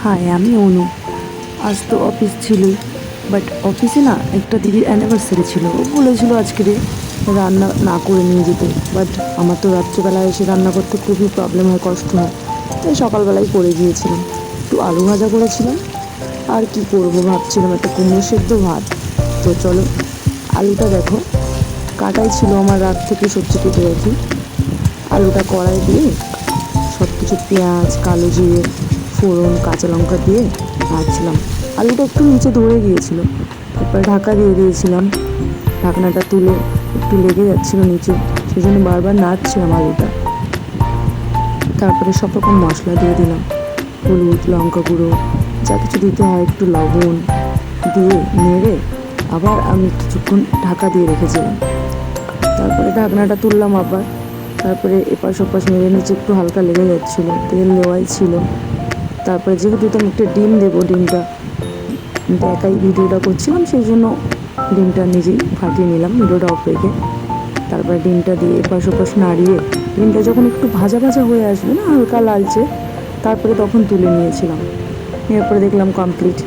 High, আমি অনু। আজ তো অফিস ছিলই, বাট অফিসে না একটা দিদির অ্যানিভার্সারি ছিল। ও বলেছিল আজকে রান্না না করে নিয়ে যেতে, বাট আমার তো রাত্রিবেলায় এসে রান্না করতে খুবই প্রবলেম হয়, কষ্ট হয়। তাই সকালবেলায় করে গিয়েছিলাম, একটু আলু ভাজা করেছিলাম। আর কি করব ভাবছিলাম একটা কুমড়ো সেদ্ধ ভাত। তো চলো, আলুটা দেখো কাটাই ছিল আমার, রাত থেকে সবজি কেটে রাখি। আলুটা কড়াই দিয়ে সব কিছু পেঁয়াজ, কালো জিরে, ফোড়ন, কাঁচা লঙ্কা দিয়ে ভাজছিলাম। আলুটা একটু নিচে ধরে গিয়েছিল, তারপরে ঢাকা দিয়ে দিয়েছিলাম। ঢাকনাটা তুলে একটু লেগে যাচ্ছিলো নিচে, সেই জন্য বারবার নাড়ছিলাম আলুটা। তারপরে সব রকম মশলা দিয়ে দিলাম, হলুদ, লঙ্কা গুঁড়ো, যা কিছু দিতে হয়, একটু লবণ দিয়ে নেড়ে আবার আমি কিছুক্ষণ ঢাকা দিয়ে রেখেছিলাম। তারপরে ঢাকনাটা তুললাম আবার। তারপরে এপাশ ওপাশ নেড়ে নিচে একটু হালকা লেগে যাচ্ছিলো, তেল দেওয়াই ছিল। তারপরে যেহেতু আমি একটা ডিম দেবো, ডিমটা একাই ভিডিওটা করছিলাম, সেই জন্য ডিমটা নিজেই ফাটিয়ে নিলাম ভিডিওটা অফ রেখে। তারপরে ডিমটা দিয়ে এপাশ ওপাশ নাড়িয়ে ডিমটা যখন একটু ভাজা ভাজা হয়ে আসবে না, হালকা লালচে, তারপরে তখন তুলে নিয়েছিলাম। এরপরে দেখলাম কমপ্লিট।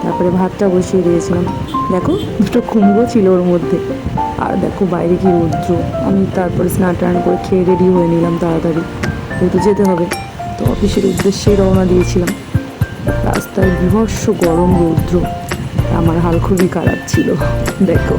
তারপরে ভাতটা বসিয়ে দিয়েছিলাম। দেখো দুটো কুমড়ো ছিল ওর মধ্যে। আর দেখো বাইরে কি রৌদ্র। আমি তারপরে স্নান টান করে খেয়ে রেডি হয়ে নিলাম তাড়াতাড়ি, যেহেতু যেতে হবে। তো অফিসের উদ্দেশ্যেই রওনা দিয়েছিলাম। রাস্তায় বীভৎস গরম রৌদ্র, আমার হাল খুবই খারাপ ছিল। দেখো।